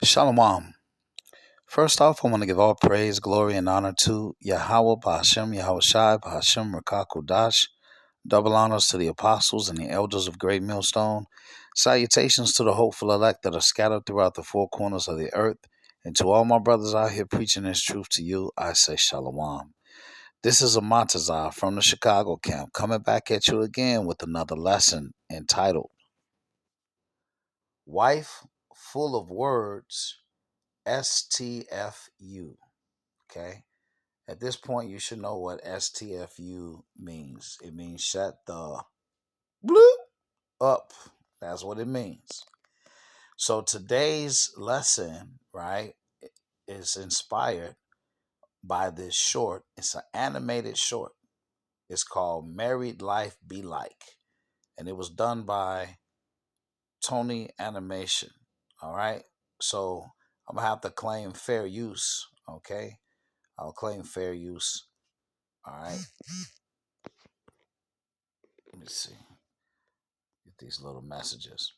Shalom. First off, I want to give all praise, glory, and honor to Yahweh, Bahashem, Yahweh Shai, Bahashem, Rakakudash. Double honors to the apostles and the elders of Great Millstone. Salutations to the hopeful elect that are scattered throughout the four corners of the earth. And to all my brothers out here preaching this truth to you, I say Shalom. This is a Montazah from the Chicago camp coming back at you again with another lesson entitled Wife Full of Words, STFU. Okay. At this point, you should know what STFU means. It means shut the bloop up. That's what it means. So today's lesson, right, is inspired by this short. It's an animated short. It's called Married Life Be Like. And it was done by Tony Animation. All right. So I'm going to have to claim fair use. Okay. I'll claim fair use. All right. Let me see. Get these little messages.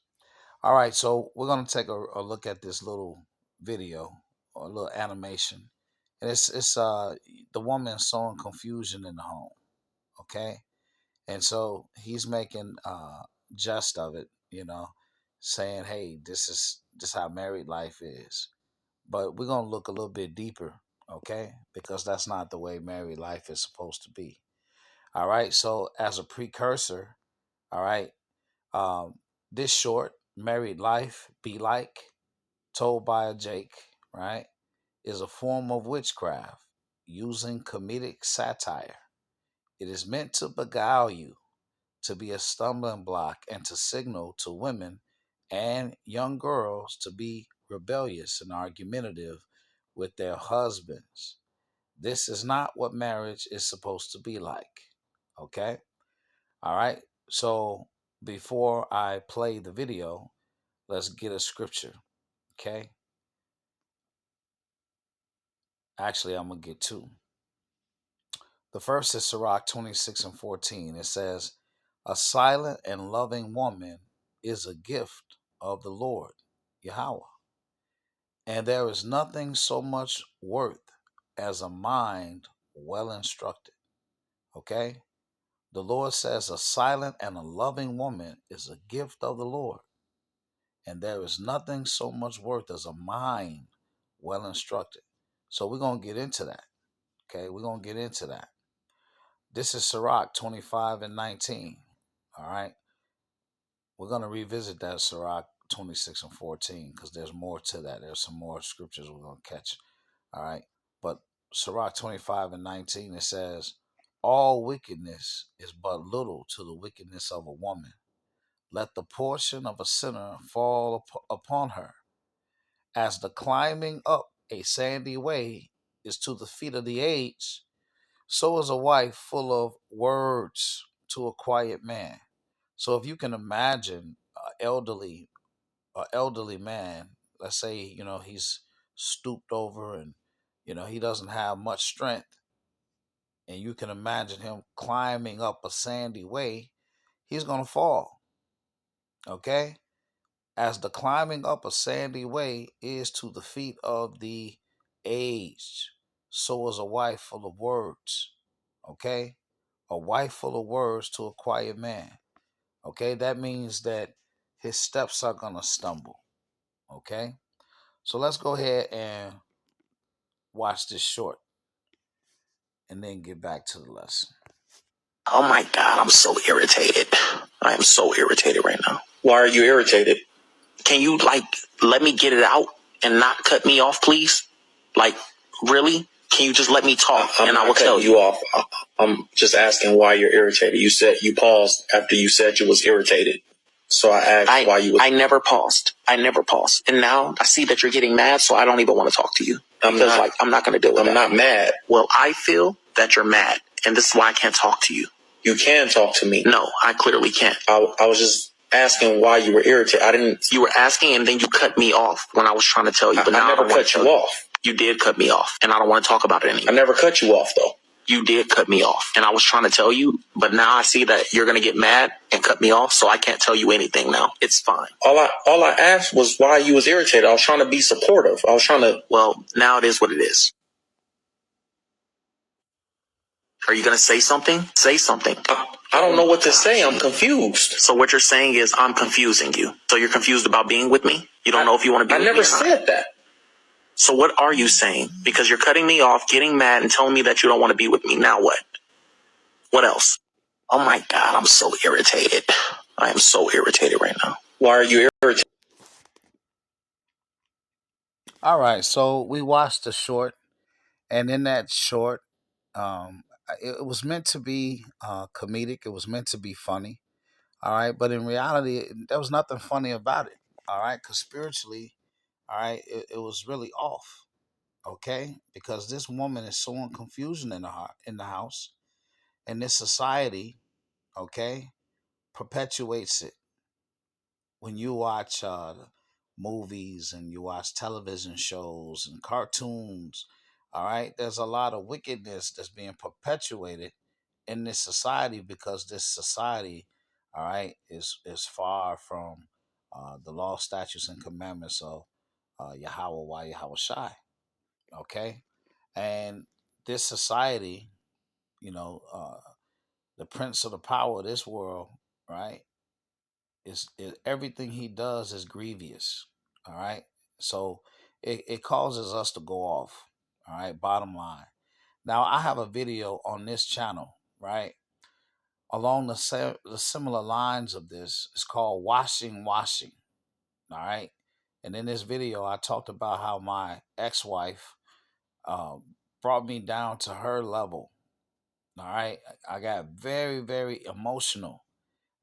All right. So we're going to take a look at this little video or a little animation. And it's the woman sowing confusion in the home. Okay. And so he's making jest of it, saying, hey, this is how married life is. But we're going to look a little bit deeper, okay? Because that's not the way married life is supposed to be. All right. So as a precursor, all right, this short, Married Life Be Like, told by a Jake, right, is a form of witchcraft using comedic satire. It is meant to beguile you, to be a stumbling block, and to signal to women and young girls to be rebellious and argumentative with their husbands. This is not what marriage is supposed to be like. Okay? All right. So before I play the video, let's get a scripture. Okay? Actually, I'm going to get two. The first is Sirach 26:14. It says, a silent and loving woman is a gift of the Lord, Yahweh. And there is nothing so much worth as a mind well instructed. Okay? The Lord says a silent and a loving woman is a gift of the Lord. And there is nothing so much worth as a mind well instructed. So we're going to get into that. Okay? We're going to get into that. This is Sirach 25:19. All right? We're going to revisit that Sirach 26:14 because there's more to that. There's some more scriptures we're going to catch. All right. But Sirach 25:19, it says, all wickedness is but little to the wickedness of a woman. Let the portion of a sinner fall upon her. As the climbing up a sandy way is to the feet of the aged, so is a wife full of words to a quiet man. So if you can imagine an elderly man, let's say, he's stooped over and, he doesn't have much strength. And you can imagine him climbing up a sandy way, he's going to fall. Okay? As the climbing up a sandy way is to the feet of the aged, so is a wife full of words. Okay? A wife full of words to a quiet man. Okay? That means that his steps are going to stumble. Okay? So let's go ahead and watch this short and then get back to the lesson. Oh my God, I'm so irritated. I am so irritated right now. Why are you irritated? Can you, let me get it out and not cut me off, please? Really? Can you just let me talk and I will tell you off? I'm just asking why you're irritated. You said you paused after you said you was irritated. So I asked why you was... I never paused. And now I see that you're getting mad, so I don't even want to talk to you. I'm not going to deal with that. I'm not mad. Well, I feel that you're mad, and this is why I can't talk to you. You can talk to me. No, I clearly can't. I was just asking why you were irritated. I didn't... You were asking, and then you cut me off when I was trying to tell you. But I never cut you off. You did cut me off, and I don't want to talk about it anymore. I never cut you off, though. You did cut me off, and I was trying to tell you, but now I see that you're gonna get mad and cut me off, so I can't tell you anything now. It's fine. All I asked was why you was irritated. I was trying to be supportive. I was trying to. Well, now it is what it is. Are you gonna say something? Say something. I don't know what to say. I'm confused. So what you're saying is I'm confusing you. So you're confused about being with me? You don't know if you want to be with me? I never said that. So what are you saying? Because you're cutting me off, getting mad, and telling me that you don't want to be with me. Now what? What else? Oh my God, I'm so irritated. I am so irritated right now. Why are you irritated? All right, so we watched the short, and in that short, it was meant to be comedic. It was meant to be funny. All right, but in reality, there was nothing funny about it. All right, because spiritually, all right, it was really off. Okay, because this woman is sowing confusion in the house, and this society, okay, perpetuates it. When you watch movies and you watch television shows and cartoons, all right, there's a lot of wickedness that's being perpetuated in this society because this society, all right, is far from the law, statutes, and commandments of Yahweh, why Yahweh Shai. Okay, and this society, you know, the prince of the power of this world, right? Everything he does is grievous. All right. So it causes us to go off. All right. Bottom line. Now I have a video on this channel, right? Along the similar lines of this. It's called Washing. All right. And in this video, I talked about how my ex-wife um, brought me down to her level. All right. I got very, very emotional.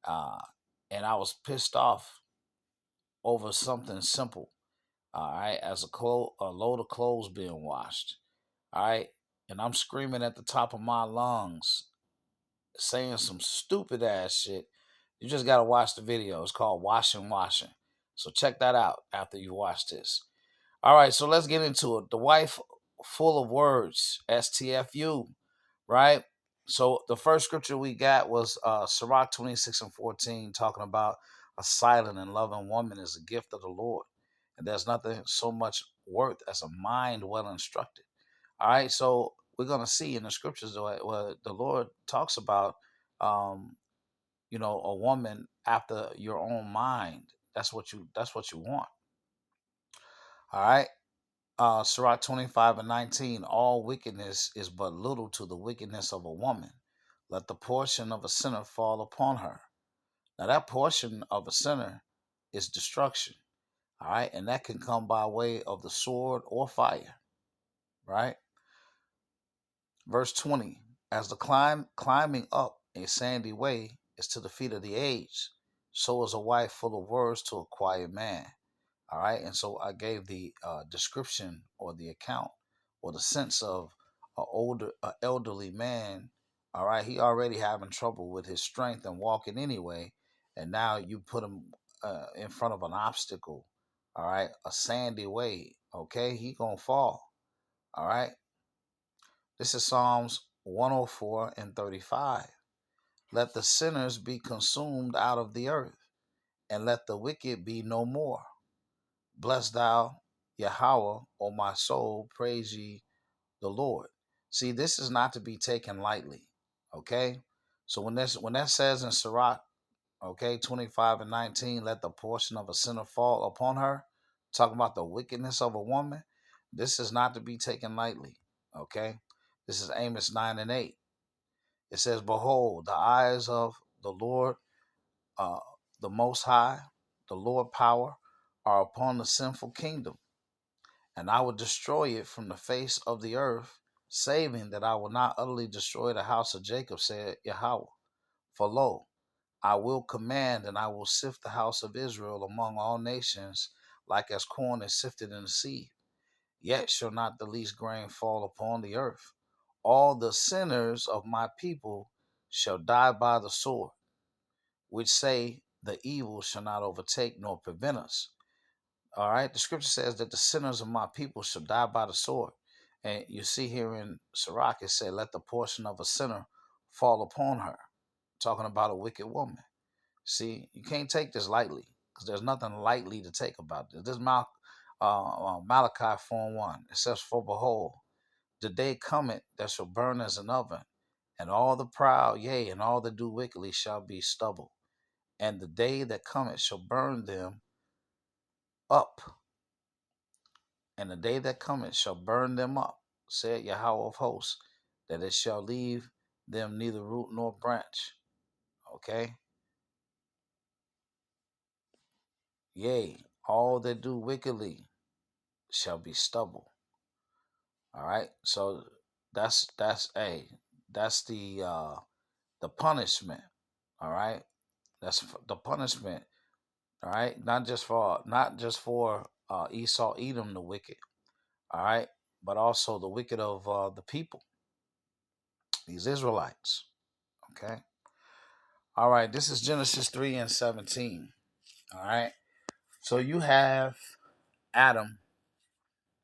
Uh, and I was pissed off over something simple. All right, as a load of clothes being washed. All right, and I'm screaming at the top of my lungs, saying some stupid ass shit. You just gotta watch the video. It's called Washing. So check that out after you watch this. All right, so let's get into it. The wife full of words, STFU, right? So the first scripture we got was Sirach 26:14, talking about a silent and loving woman is a gift of the Lord. And there's nothing so much worth as a mind well instructed. All right, so we're gonna see in the scriptures where the Lord talks about um, a woman after your own mind. That's what you want. All right. Sirach 25:19, all wickedness is but little to the wickedness of a woman. Let the portion of a sinner fall upon her. Now, that portion of a sinner is destruction. All right. And that can come by way of the sword or fire. Right. Verse 20, as the climbing up a sandy way is to the feet of the aged, so is a wife full of words to a quiet man. All right. And so I gave the description or the account or the sense of an elderly man. All right. He already having trouble with his strength and walking anyway. And now you put him in front of an obstacle. All right. A sandy way. Okay. He going to fall. All right. This is Psalms 104:35. Let the sinners be consumed out of the earth, and let the wicked be no more. Bless thou Yahweh, O my soul, praise ye the Lord. See, this is not to be taken lightly. Okay? So when that says in Sirach, okay, 25:19, let the portion of a sinner fall upon her, talking about the wickedness of a woman, this is not to be taken lightly. Okay? This is Amos 9:8. It says, behold, the eyes of the Lord, uh, the Most High, the Lord power, are upon the sinful kingdom, and I will destroy it from the face of the earth, saving that I will not utterly destroy the house of Jacob, said Yahweh. For lo, I will command, and I will sift the house of Israel among all nations, like as corn is sifted in the sea. Yet shall not the least grain fall upon the earth. All the sinners of my people shall die by the sword, which say the evil shall not overtake nor prevent us. All right. The scripture says that the sinners of my people shall die by the sword. And you see here in Sirach, it said, let the portion of a sinner fall upon her, talking about a wicked woman. See, you can't take this lightly because there's nothing lightly to take about this. This Malachi 4:1, it says, for behold, the day cometh that shall burn as an oven, and all the proud, yea, and all that do wickedly shall be stubble. And the day that cometh shall burn them up, and the day that cometh shall burn them up, said Yahweh of hosts, that it shall leave them neither root nor branch. Okay? Yea, all that do wickedly shall be stubble. All right? So that's the punishment. All right? That's the punishment. All right? Not just for Esau, Edom, the wicked. All right? But also the wicked of the people, these Israelites. Okay? All right, this is Genesis 3:17. All right. So you have Adam,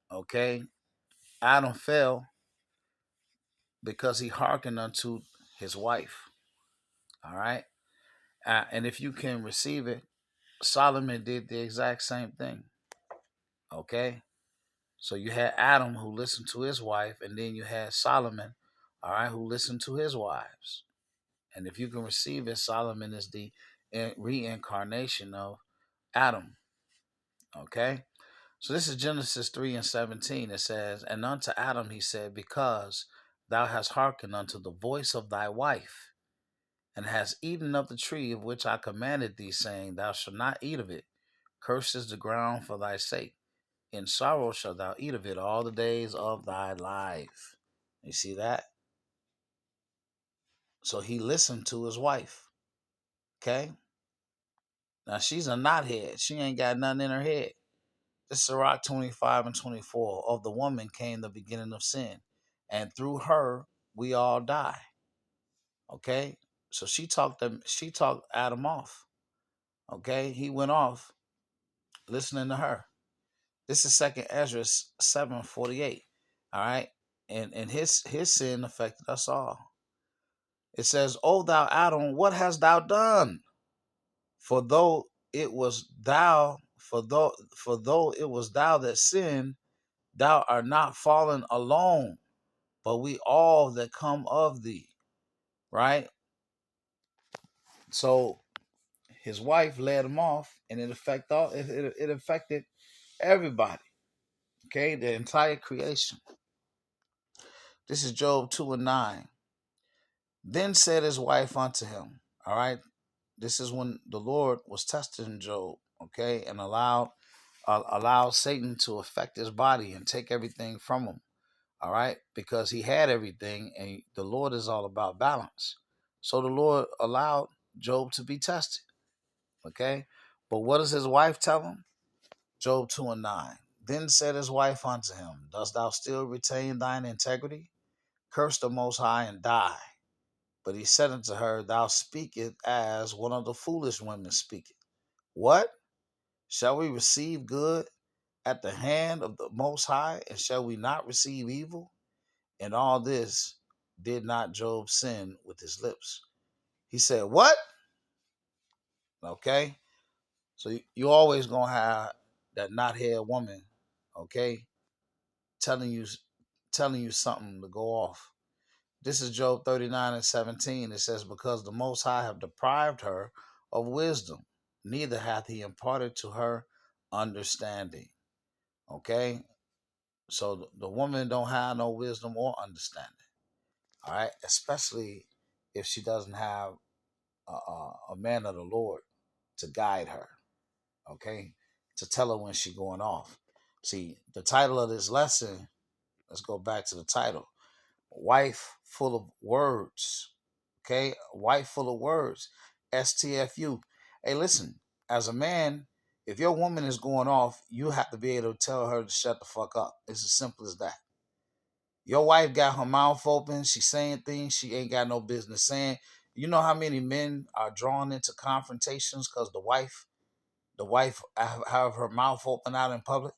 okay? Adam fell because he hearkened unto his wife. All right. And if you can receive it, Solomon did the exact same thing. Okay. So you had Adam who listened to his wife, and then you had Solomon, all right, who listened to his wives. And if you can receive it, Solomon is the reincarnation of Adam. Okay. So this is Genesis 3:17. It says, and unto Adam he said, because thou hast hearkened unto the voice of thy wife, and hast eaten of the tree of which I commanded thee, saying, thou shalt not eat of it. Cursed is the ground for thy sake. In sorrow shalt thou eat of it all the days of thy life. You see that? So he listened to his wife. Okay? Now she's a knothead. She ain't got nothing in her head. This is Sirach 25:24. Of the woman came the beginning of sin, and through her we all die. Okay? So she talked Adam off. Okay? He went off listening to her. This is second Ezra 7:48. All right. And his sin affected us all. It says, O thou Adam, what hast thou done? For though it was thou, for though it was thou that sinned, thou art not fallen alone, but we all that come of thee. Right? So his wife led him off, and it affected everybody. Okay, the entire creation. This is Job 2:9. Then said his wife unto him, all right, this is when the Lord was testing Job, okay, and allowed Satan to affect his body and take everything from him, all right, because he had everything, and the Lord is all about balance. So the Lord allowed Job to be tested, okay. But what does his wife tell him? Job 2:9. Then said his wife unto him, dost thou still retain thine integrity? Curse the Most High and die. But he said unto her, thou speakest as one of the foolish women speaketh. What? Shall we receive good at the hand of the Most High, and shall we not receive evil? In all this did not Job sin with his lips. He said, what? Okay? So you always going to have that knothead woman, okay, telling you something to go off. This is Job 39:17. It says, because the Most High have deprived her of wisdom, neither hath he imparted to her understanding. Okay? So the woman don't have no wisdom or understanding. All right? Especially if she doesn't have a man of the Lord to guide her. Okay? To tell her when she's going off. See, the title of this lesson, let's go back to the title. Wife full of words. Okay? Wife full of words. STFU. Hey, listen, as a man, if your woman is going off, you have to be able to tell her to shut the fuck up. It's as simple as that. Your wife got her mouth open. She's saying things she ain't got no business saying. You know how many men are drawn into confrontations because the wife have her mouth open out in public?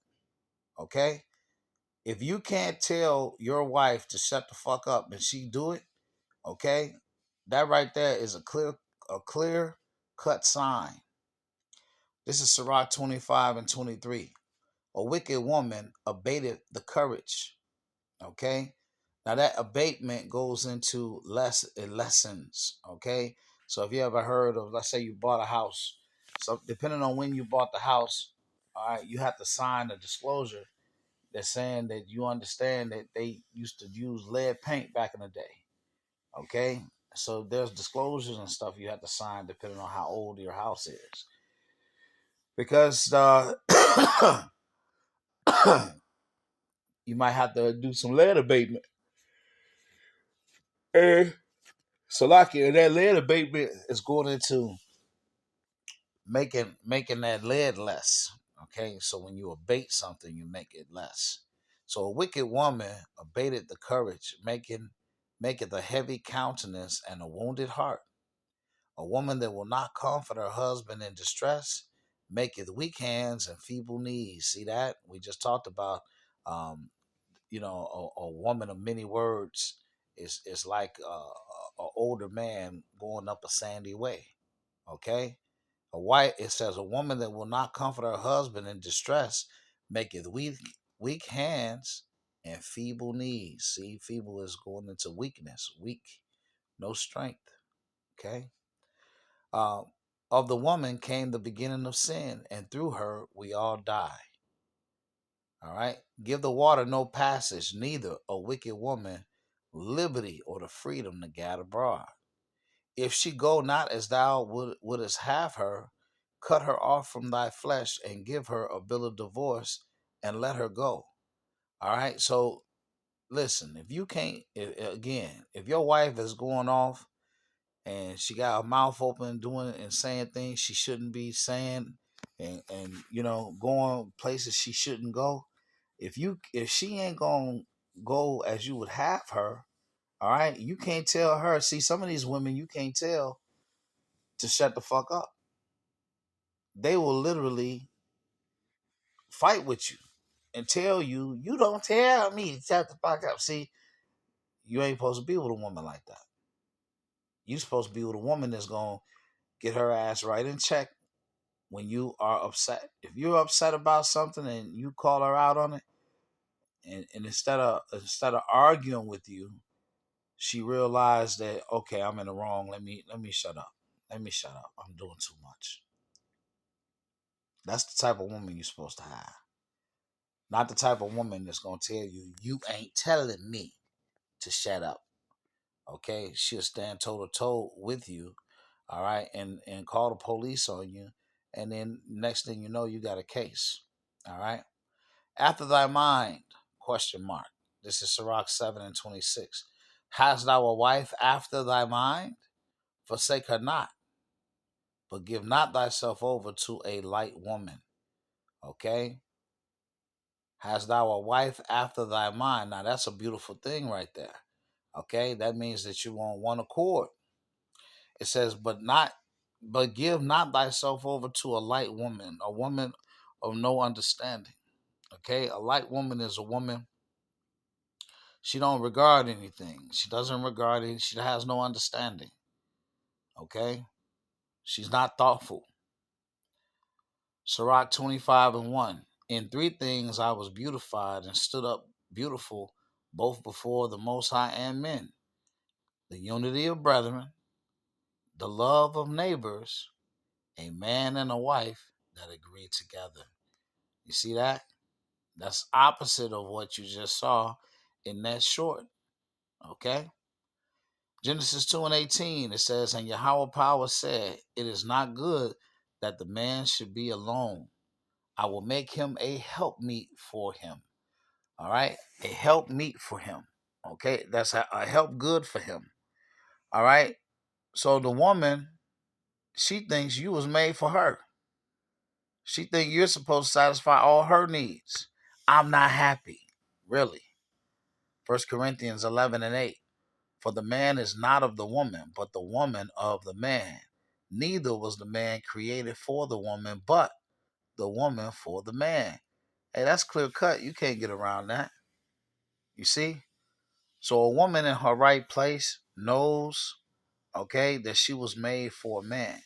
Okay? If you can't tell your wife to shut the fuck up and she do it, okay, that right there is a clear cut sign. This is Sirach 25 and 23. A wicked woman abated the courage. Okay. Now that abatement goes into lessons. Okay. So if you ever heard of, let's say you bought a house. So depending on when you bought the house, all right, you have to sign a disclosure that's saying that you understand that they used to use lead paint back in the day. Okay. So there's disclosures and stuff you have to sign depending on how old your house is. Because you might have to do some lead abatement. And so like that lead abatement is going into making that lead less. Okay, so when you abate something, you make it less. So a wicked woman abated the courage, maketh a heavy countenance and a wounded heart. A woman that will not comfort her husband in distress maketh weak hands and feeble knees. See that? We just talked about um, a woman of many words is like a older man going up a sandy way. Okay, it says a woman that will not comfort her husband in distress maketh weak hands and feeble knees. See, feeble is going into weakness, weak, no strength. Okay, uh, of the woman came the beginning of sin, and through her we all die. All right. Give the water no passage, neither a wicked woman liberty or the freedom to gad abroad. If she go not as thou wouldest have her, cut her off from thy flesh and give her a bill of divorce and let her go. All right. So listen, if you can't, if your wife is going off and she got her mouth open doing and saying things she shouldn't be saying and going places she shouldn't go, if she ain't gonna go as you would have her, all right, you can't tell her. See, some of these women you can't tell to shut the fuck up. They will literally fight with you and tell you, you don't tell me to shut the fuck up. See, you ain't supposed to be with a woman like that. You supposed to be with a woman that's gonna get her ass right in check when you are upset. If you're upset about something and you call her out on it, and instead of arguing with you, she realized that, okay, I'm in the wrong. Let me shut up. Let me shut up. I'm doing too much. That's the type of woman you're supposed to have. Not the type of woman that's gonna tell you, you ain't telling me to shut up. Okay? She'll stand toe to toe with you, all right, and call the police on you. And then next thing you know, you got a case. All right. After thy mind, question mark. This is Sirach 7 and 26. Hast thou a wife after thy mind? Forsake her not, but give not thyself over to a light woman. Okay? Hast thou a wife after thy mind? Now that's a beautiful thing right there. Okay? That means that you on one accord. It says, but give not thyself over to a light woman, a woman of no understanding. Okay? A light woman is a woman. She don't regard anything. She doesn't regard it. She has no understanding. Okay? She's not thoughtful. Sirach 25 and 1. In three things I was beautified and stood up beautiful, both before the Most High and men: the unity of brethren, the love of neighbors, a man and a wife that agree together. You see that? That's opposite of what you just saw in that short. Okay? Genesis 2 and 18, it says, and Yahweh Power said, it is not good that the man should be alone. I will make him a helpmeet for him. All right? A helpmeet for him. Okay? That's a help good for him. All right? So the woman, she thinks you was made for her. She thinks you're supposed to satisfy all her needs. I'm not happy. Really. 1 Corinthians 11 and 8. For the man is not of the woman, but the woman of the man. Neither was the man created for the woman, but the woman for the man. Hey, that's clear cut. You can't get around that. You see? So a woman in her right place knows, okay, that she was made for a man.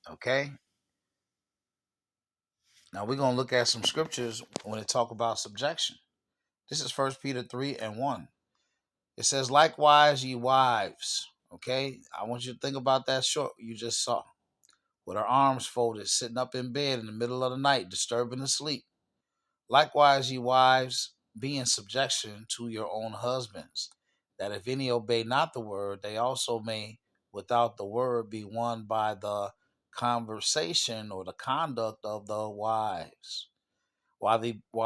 Okay? Now we're gonna look at some scriptures when they talk about subjection. This is First Peter 3:1. It says, likewise, ye wives. Okay? I want you to think about that short you just saw. With her arms folded, sitting up in bed in the middle of the night, disturbing the sleep. Likewise, ye wives, be in subjection to your own husbands, that if any obey not the word, they also may, without the word, be won by the conversation or the conduct of the wives, while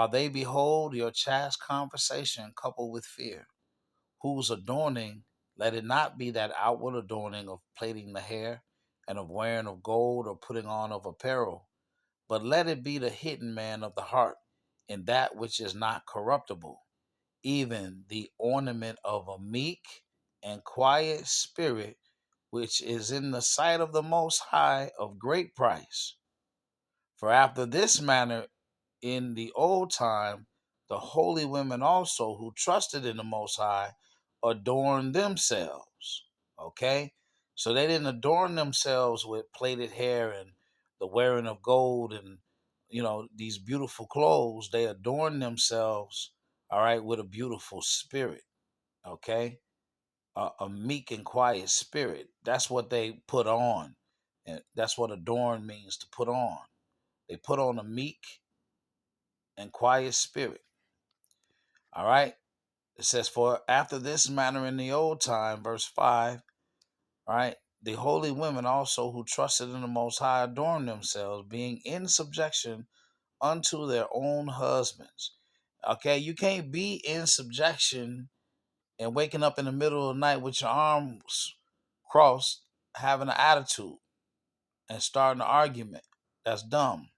they behold your chaste conversation coupled with fear, whose adorning, let it not be that outward adorning of plaiting the hair, and of wearing of gold, or putting on of apparel, but let it be the hidden man of the heart, in that which is not corruptible, even the ornament of a meek and quiet spirit, which is in the sight of the Most High of great price. For after this manner in the old time, the holy women also who trusted in the Most High adorned themselves. Okay? So they didn't adorn themselves with plaited hair and the wearing of gold and, these beautiful clothes. They adorned themselves, all right, with a beautiful spirit. Okay? A meek and quiet spirit. That's what they put on. And that's what adorn means, to put on. They put on a meek and quiet spirit. All right. It says, for after this manner in the old time, verse 5, all right, the holy women also who trusted in the Most High adorned themselves, being in subjection unto their own husbands. Okay, you can't be in subjection and waking up in the middle of the night with your arms crossed, having an attitude and starting an argument. That's dumb.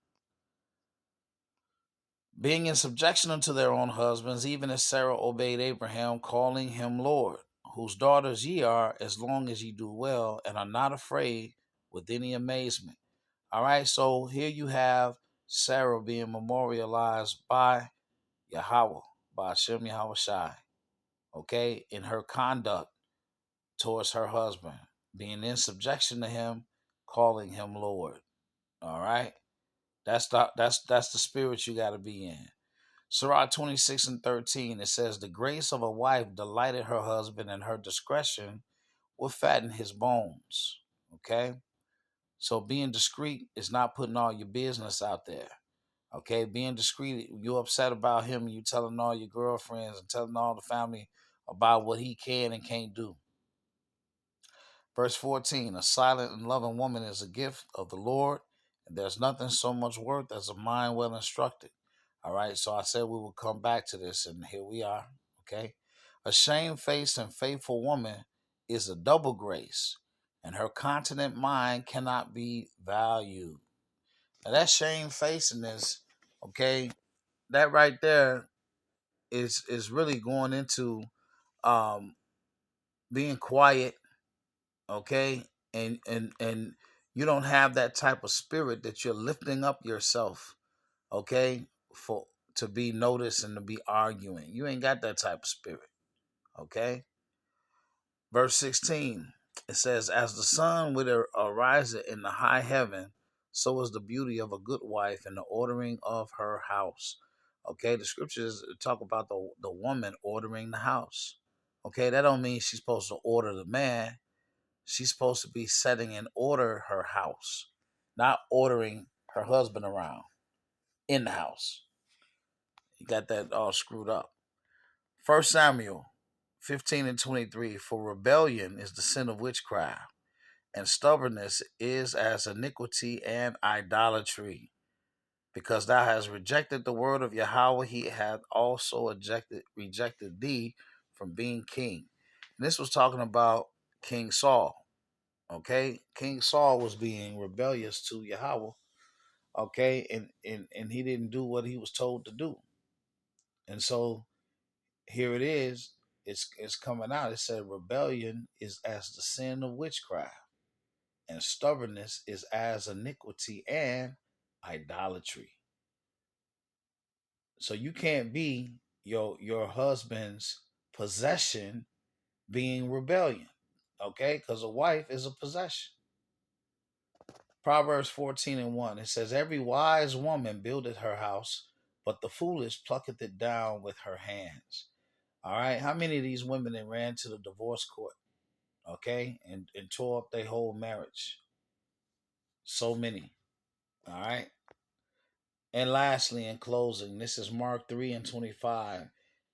Being in subjection unto their own husbands, even as Sarah obeyed Abraham, calling him Lord, whose daughters ye are, as long as ye do well, and are not afraid with any amazement. All right, so here you have Sarah being memorialized by Yahweh, by Hashem Yahweh Shai, okay, in her conduct towards her husband, being in subjection to him, calling him Lord. All right, that's the spirit you got to be in. Sirach 26:13, it says, the grace of a wife delighted her husband, and her discretion will fatten his bones. Okay? So being discreet is not putting all your business out there. Okay? Being discreet, you're upset about him, and you telling all your girlfriends and telling all the family about what he can and can't do. Verse 14, a silent and loving woman is a gift of the Lord, and there's nothing so much worth as a mind well instructed. All right, so I said we would come back to this, and here we are. Okay, a shamefaced and faithful woman is a double grace, and her continent mind cannot be valued. Now that shamefacedness, okay, that right there is really going into um being quiet, okay, and you don't have that type of spirit that you're lifting up yourself, okay, for to be noticed and to be arguing. You ain't got that type of spirit. Okay. Verse 16, it says, as the sun whither ariseth in the high heaven, so is the beauty of a good wife and the ordering of her house. Okay, the scriptures talk about the woman ordering the house. Okay, that don't mean she's supposed to order the man. She's supposed to be setting in order her house, not ordering her husband around in the house. You got that all screwed up. 1 Samuel 15:23, for rebellion is the sin of witchcraft, and stubbornness is as iniquity and idolatry. Because thou hast rejected the word of Yahweh, he hath also rejected thee from being king. And this was talking about King Saul. Okay, King Saul was being rebellious to Yahweh. Okay, and he didn't do what he was told to do. And so here it is. It's coming out. It said rebellion is as the sin of witchcraft, and stubbornness is as iniquity and idolatry. So you can't be your husband's possession being rebellion. Okay? Because a wife is a possession. Proverbs 14:1. It says, every wise woman buildeth her house, but the foolish plucketh it down with her hands. All right. How many of these women that ran to the divorce court, okay, and tore up their whole marriage? So many. All right. And lastly, in closing, this is Mark 3:25.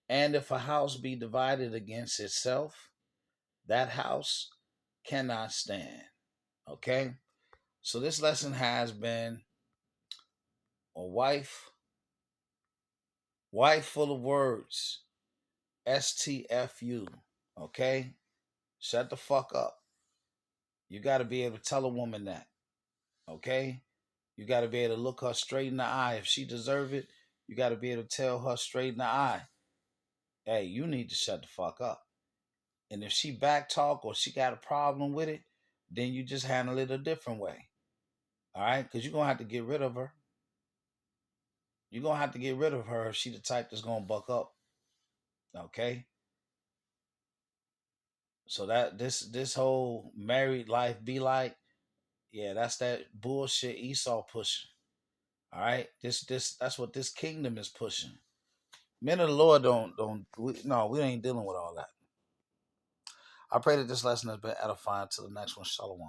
And if a house be divided against itself, that house cannot stand. Okay. So this lesson has been a wife full of words. STFU. Okay. Shut the fuck up. You got to be able to tell a woman that. Okay. You got to be able to look her straight in the eye. If she deserve it, you got to be able to tell her straight in the eye, hey, you need to shut the fuck up. And if she back talk or she got a problem with it, then you just handle it a different way. All right? Because you're going to have to get rid of her. You're going to have to get rid of her if she the type that's going to buck up. Okay? So that this whole married life be like, yeah, that's that bullshit Esau pushing. All right? That's what this kingdom is pushing. Men of the Lord we ain't dealing with all that. I pray that this lesson has been edifying. To the next one. Shalom.